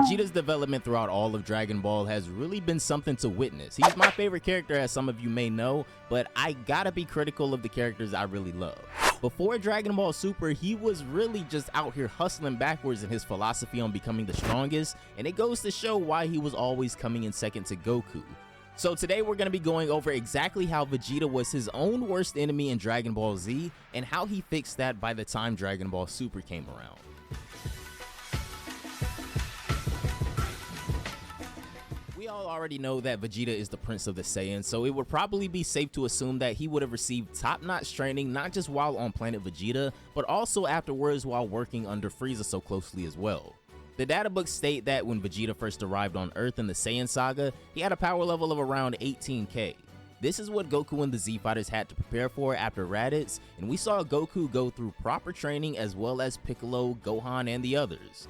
Vegeta's development throughout all of Dragon Ball has really been something to witness. He's my favorite character, as some of you may know, but I gotta be critical of the characters I really love. Before Dragon Ball Super, he was really just out here hustling backwards in his philosophy on becoming the strongest, and it goes to show why he was always coming in second to Goku. So today we're going to be going over exactly how Vegeta was his own worst enemy in Dragon Ball Z, and how he fixed that by the time Dragon Ball Super came around. We all already know that Vegeta is the Prince of the Saiyans, so it would probably be safe to assume that he would have received top-notch training not just while on planet Vegeta, but also afterwards while working under Frieza so closely as well. The databooks state that when Vegeta first arrived on Earth in the Saiyan Saga, he had a power level of around 18k. This is what Goku and the Z-Fighters had to prepare for after Raditz, and we saw Goku go through proper training as well as Piccolo, Gohan, and the others.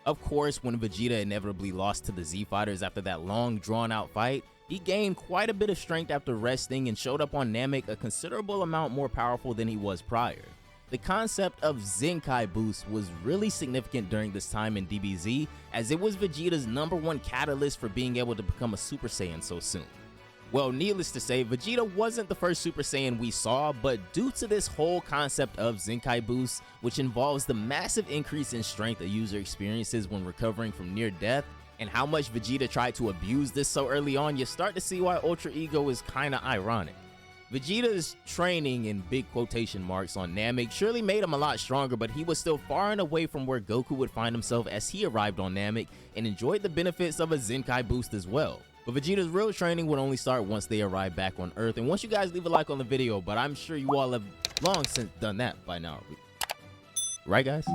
Of course, when Vegeta inevitably lost to the Z-Fighters after that long, drawn-out fight, he gained quite a bit of strength after resting and showed up on Namek a considerable amount more powerful than he was prior. The concept of Zenkai Boost was really significant during this time in DBZ, as it was Vegeta's #1 catalyst for being able to become a Super Saiyan so soon. Well, needless to say, Vegeta wasn't the first Super Saiyan we saw, but due to this whole concept of Zenkai Boost, which involves the massive increase in strength a user experiences when recovering from near death, and how much Vegeta tried to abuse this so early on, you start to see why Ultra Ego is kinda ironic. Vegeta's training, in big quotation marks, on Namek surely made him a lot stronger, but he was still far and away from where Goku would find himself as he arrived on Namek and enjoyed the benefits of a Zenkai Boost as well. But Vegeta's real training would only start once they arrive back on Earth, and once you guys leave a like on the video, but I'm sure you all have long since done that by now. Right, guys?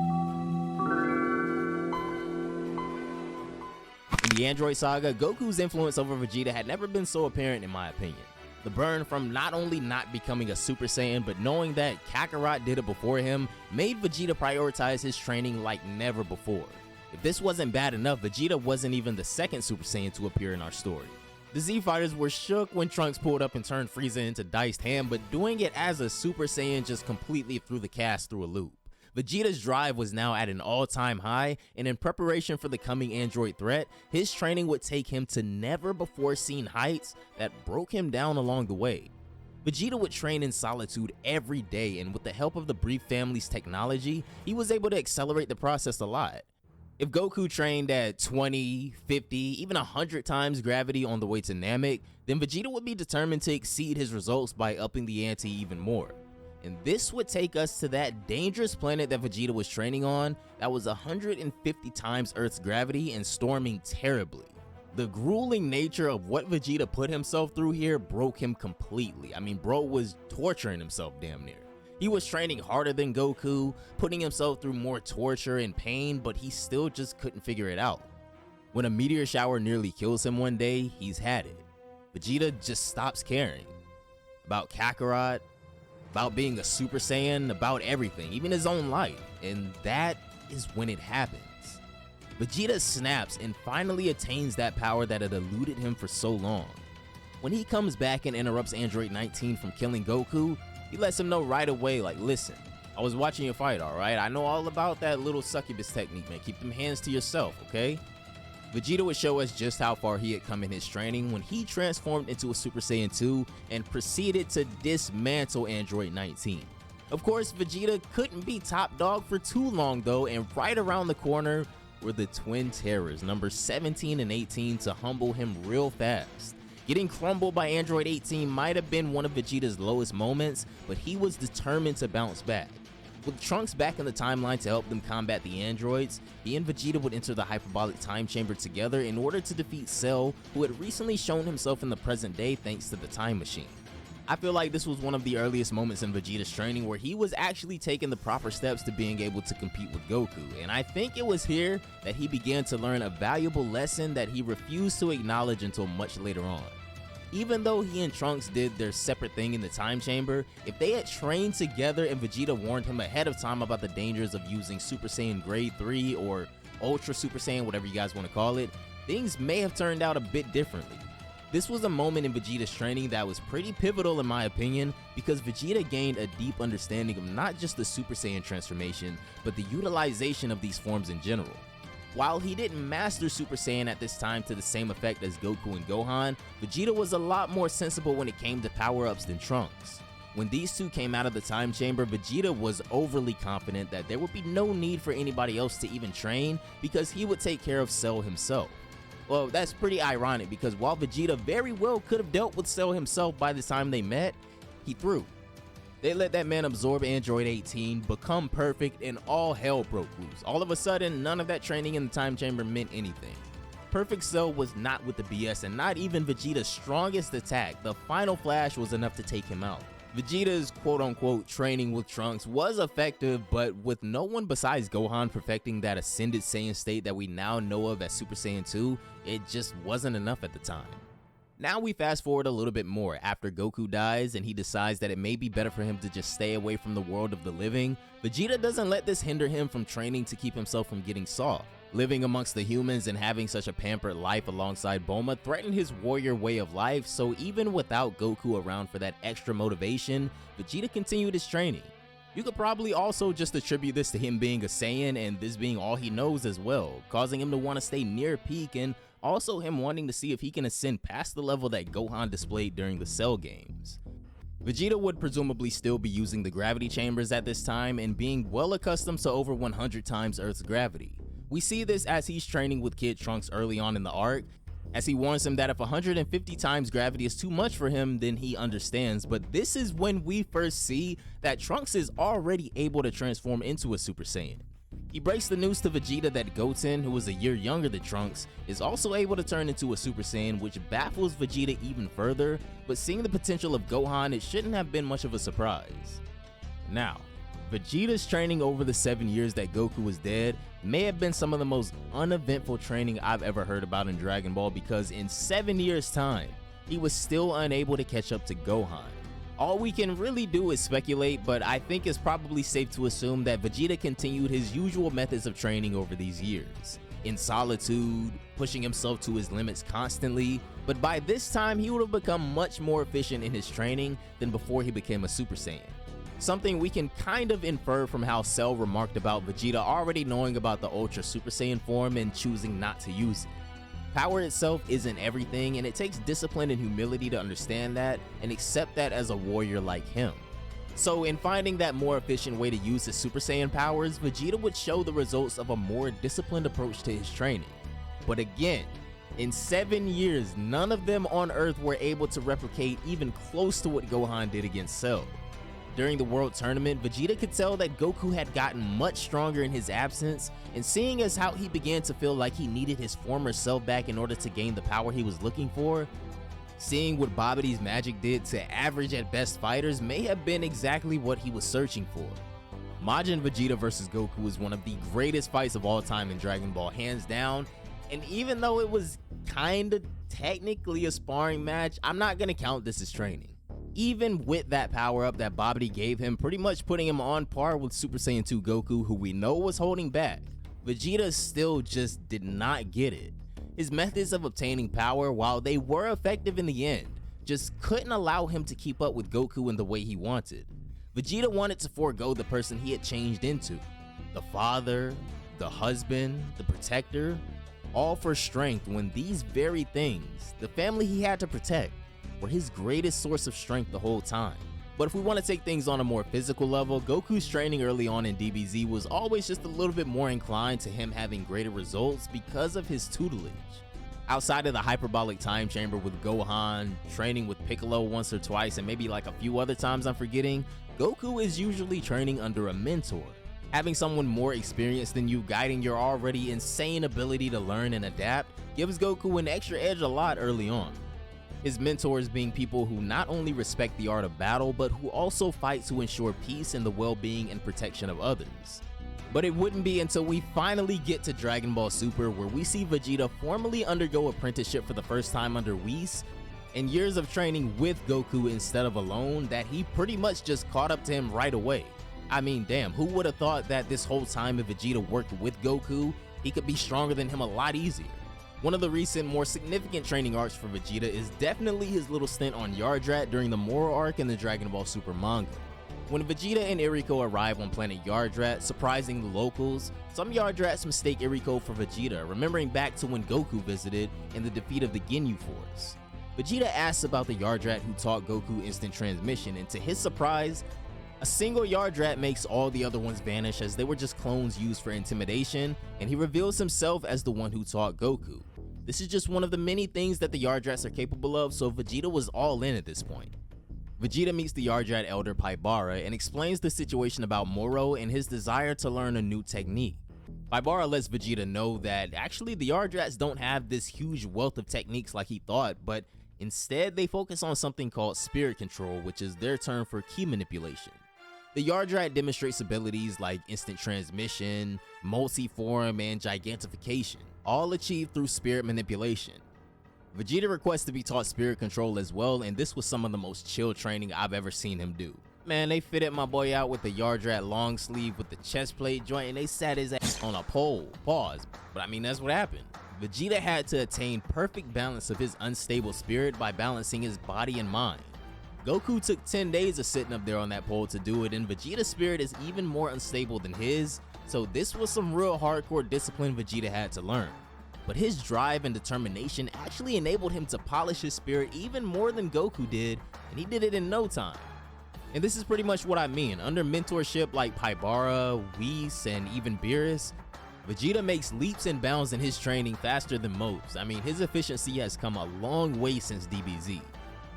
In the Android Saga, Goku's influence over Vegeta had never been so apparent in my opinion. The burn from not only not becoming a Super Saiyan, but knowing that Kakarot did it before him, made Vegeta prioritize his training like never before. If this wasn't bad enough, Vegeta wasn't even the second Super Saiyan to appear in our story. The Z-Fighters were shook when Trunks pulled up and turned Frieza into diced ham, but doing it as a Super Saiyan just completely threw the cast through a loop. Vegeta's drive was now at an all-time high, and in preparation for the coming android threat, his training would take him to never-before-seen heights that broke him down along the way. Vegeta would train in solitude every day, and with the help of the Brief family's technology, he was able to accelerate the process a lot. If Goku trained at 20, 50, even 100 times gravity on the way to Namek, then Vegeta would be determined to exceed his results by upping the ante even more. And this would take us to that dangerous planet that Vegeta was training on that was 150 times Earth's gravity and storming terribly. The grueling nature of what Vegeta put himself through here broke him completely. I mean, bro was torturing himself damn near. He was training harder than Goku, putting himself through more torture and pain, but he still just couldn't figure it out. When a meteor shower nearly kills him one day, he's had it. Vegeta just stops caring. About Kakarot, about being a Super Saiyan, about everything, even his own life. And that is when it happens. Vegeta snaps and finally attains that power that had eluded him for so long. When he comes back and interrupts Android 19 from killing Goku, he lets him know right away, like, listen, I was watching you fight, alright? I know all about that little succubus technique, man. Keep them hands to yourself, okay? Vegeta would show us just how far he had come in his training when he transformed into a Super Saiyan 2 and proceeded to dismantle Android 19. Of course, Vegeta couldn't be top dog for too long though, and right around the corner were the Twin Terrors, numbers 17 and 18, to humble him real fast. Getting crumbled by Android 18 might have been one of Vegeta's lowest moments, but he was determined to bounce back. With Trunks back in the timeline to help them combat the androids, he and Vegeta would enter the hyperbolic time chamber together in order to defeat Cell, who had recently shown himself in the present day thanks to the time machine. I feel like this was one of the earliest moments in Vegeta's training where he was actually taking the proper steps to being able to compete with Goku, and I think it was here that he began to learn a valuable lesson that he refused to acknowledge until much later on. Even though he and Trunks did their separate thing in the time chamber, if they had trained together and Vegeta warned him ahead of time about the dangers of using Super Saiyan Grade 3 or Ultra Super Saiyan, whatever you guys want to call it, things may have turned out a bit differently. This was a moment in Vegeta's training that was pretty pivotal in my opinion, because Vegeta gained a deep understanding of not just the Super Saiyan transformation, but the utilization of these forms in general. While he didn't master Super Saiyan at this time to the same effect as Goku and Gohan, Vegeta was a lot more sensible when it came to power-ups than Trunks. When these two came out of the time chamber, Vegeta was overly confident that there would be no need for anybody else to even train because he would take care of Cell himself. Well, that's pretty ironic because while Vegeta very well could have dealt with Cell himself by the time they met, he threw. They let that man absorb Android 18, become perfect, and all hell broke loose. All of a sudden, none of that training in the time chamber meant anything. Perfect Cell was not with the BS, and not even Vegeta's strongest attack, the Final Flash, was enough to take him out. Vegeta's quote-unquote training with Trunks was effective, but with no one besides Gohan perfecting that Ascended Saiyan state that we now know of as Super Saiyan 2, it just wasn't enough at the time. Now we fast forward a little bit more after Goku dies and he decides that it may be better for him to just stay away from the world of the living. Vegeta doesn't let this hinder him from training to keep himself from getting soft. Living amongst the humans and having such a pampered life alongside Bulma threatened his warrior way of life, so even without Goku around for that extra motivation, Vegeta continued his training. You could probably also just attribute this to him being a Saiyan and this being all he knows as well, causing him to want to stay near peak and also him wanting to see if he can ascend past the level that Gohan displayed during the Cell games. Vegeta would presumably still be using the gravity chambers at this time and being well accustomed to over 100 times Earth's gravity. We see this as he's training with Kid Trunks early on in the arc, as he warns him that if 150 times gravity is too much for him, then he understands. But this is when we first see that Trunks is already able to transform into a Super Saiyan. He breaks the news to Vegeta that Goten, who is a year younger than Trunks, is also able to turn into a Super Saiyan, which baffles Vegeta even further, but seeing the potential of Gohan, it shouldn't have been much of a surprise. Now, Vegeta's training over the 7 years that Goku was dead may have been some of the most uneventful training I've ever heard about in Dragon Ball, because in 7 years' time, he was still unable to catch up to Gohan. All we can really do is speculate, but I think it's probably safe to assume that Vegeta continued his usual methods of training over these years. In solitude, pushing himself to his limits constantly, but by this time he would have become much more efficient in his training than before he became a Super Saiyan. Something we can kind of infer from how Cell remarked about Vegeta already knowing about the Ultra Super Saiyan form and choosing not to use it. Power itself isn't everything, and it takes discipline and humility to understand that and accept that as a warrior like him. So in finding that more efficient way to use his Super Saiyan powers, Vegeta would show the results of a more disciplined approach to his training. But again, in 7 years, none of them on Earth were able to replicate even close to what Gohan did against Cell. During the World Tournament, Vegeta could tell that Goku had gotten much stronger in his absence, and seeing as how he began to feel like he needed his former self back in order to gain the power he was looking for, seeing what Babidi's magic did to average at best fighters may have been exactly what he was searching for. Majin Vegeta vs Goku is one of the greatest fights of all time in Dragon Ball, hands down, and even though it was kinda technically a sparring match, I'm not gonna count this as training. Even with that power-up that Babidi gave him, pretty much putting him on par with Super Saiyan 2 Goku, who we know was holding back, Vegeta still just did not get it. His methods of obtaining power, while they were effective in the end, just couldn't allow him to keep up with Goku in the way he wanted. Vegeta wanted to forego the person he had changed into. The father, the husband, the protector, all for strength, when these very things, the family he had to protect, were his greatest source of strength the whole time. But if we want to take things on a more physical level, Goku's training early on in DBZ was always just a little bit more inclined to him having greater results because of his tutelage. Outside of the hyperbolic time chamber with Gohan, training with Piccolo once or twice, and maybe like a few other times I'm forgetting, Goku is usually training under a mentor. Having someone more experienced than you guiding your already insane ability to learn and adapt gives Goku an extra edge a lot early on. His mentors being people who not only respect the art of battle, but who also fight to ensure peace and the well-being and protection of others. But it wouldn't be until we finally get to Dragon Ball Super where we see Vegeta formally undergo apprenticeship for the first time under Whis, and years of training with Goku instead of alone, that he pretty much just caught up to him right away. I mean, damn, who would have thought that this whole time if Vegeta worked with Goku, he could be stronger than him a lot easier. One of the recent, more significant training arcs for Vegeta is definitely his little stint on Yardrat during the Moro arc in the Dragon Ball Super manga. When Vegeta and Iriko arrive on planet Yardrat, surprising the locals, some Yardrats mistake Iriko for Vegeta, remembering back to when Goku visited and the defeat of the Ginyu Force. Vegeta asks about the Yardrat who taught Goku instant transmission, and to his surprise, a single Yardrat makes all the other ones vanish as they were just clones used for intimidation, and he reveals himself as the one who taught Goku. This is just one of the many things that the Yardrats are capable of, so Vegeta was all in at this point. Vegeta meets the Yardrat elder Paibara and explains the situation about Moro and his desire to learn a new technique. Paibara lets Vegeta know that actually the Yardrats don't have this huge wealth of techniques like he thought, but instead they focus on something called spirit control, which is their term for ki manipulation. The Yardrat demonstrates abilities like instant transmission, multi-form, and gigantification, all achieved through spirit manipulation. Vegeta requests to be taught spirit control as well, and this was some of the most chill training I've ever seen him do. Man, they fitted my boy out with the Yardrat long sleeve with the chest plate joint, and they sat his ass on a pole. Pause. But I mean, that's what happened. Vegeta had to attain perfect balance of his unstable spirit by balancing his body and mind. Goku took 10 days of sitting up there on that pole to do it, and Vegeta's spirit is even more unstable than his, so this was some real hardcore discipline Vegeta had to learn. But his drive and determination actually enabled him to polish his spirit even more than Goku did, and he did it in no time. And this is pretty much what I mean. Under mentorship like Paibara, Whis, and even Beerus, Vegeta makes leaps and bounds in his training faster than most. I mean, his efficiency has come a long way since DBZ.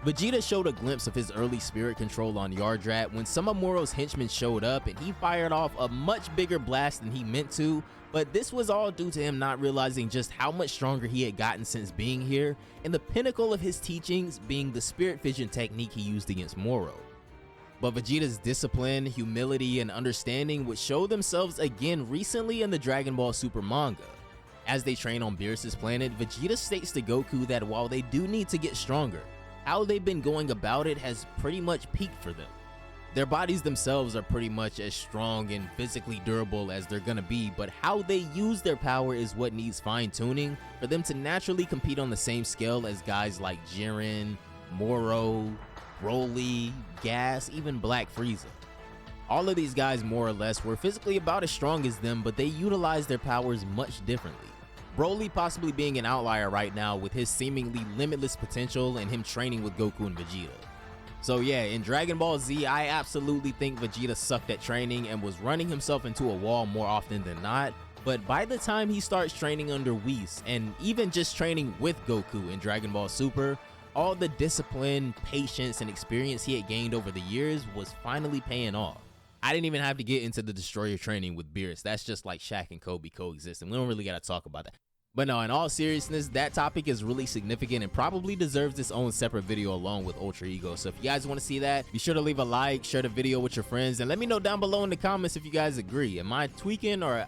Vegeta showed a glimpse of his early spirit control on Yardrat when some of Moro's henchmen showed up and he fired off a much bigger blast than he meant to, but this was all due to him not realizing just how much stronger he had gotten since being here, and the pinnacle of his teachings being the spirit fission technique he used against Moro. But Vegeta's discipline, humility, and understanding would show themselves again recently in the Dragon Ball Super manga. As they train on Beerus' planet, Vegeta states to Goku that while they do need to get stronger, how they've been going about it has pretty much peaked for them. Their bodies themselves are pretty much as strong and physically durable as they're gonna be, but how they use their power is what needs fine-tuning for them to naturally compete on the same scale as guys like Jiren, Moro, Broly, Gas, even Black Frieza. All of these guys more or less were physically about as strong as them, but they utilize their powers much differently. Broly possibly being an outlier right now with his seemingly limitless potential and him training with Goku and Vegeta. So yeah, in Dragon Ball Z, I absolutely think Vegeta sucked at training and was running himself into a wall more often than not, but by the time he starts training under Whis, and even just training with Goku in Dragon Ball Super, all the discipline, patience, and experience he had gained over the years was finally paying off. I didn't even have to get into the Destroyer training with Beerus. That's just like Shaq and Kobe coexisting. We don't really got to talk about that. But no, in all seriousness, that topic is really significant and probably deserves its own separate video along with Ultra Ego. So if you guys want to see that, be sure to leave a like, share the video with your friends, and let me know down below in the comments if you guys agree. Am I tweaking, or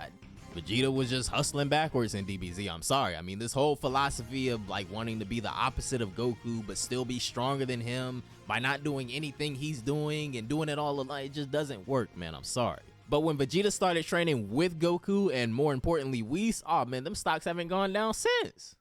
Vegeta was just hustling backwards in DBZ? I'm sorry. I mean, this whole philosophy of like wanting to be the opposite of Goku but still be stronger than him by not doing anything he's doing and doing it all alone, it just doesn't work, man. I'm sorry. But when Vegeta started training with Goku and more importantly Whis, oh man, them stocks haven't gone down since.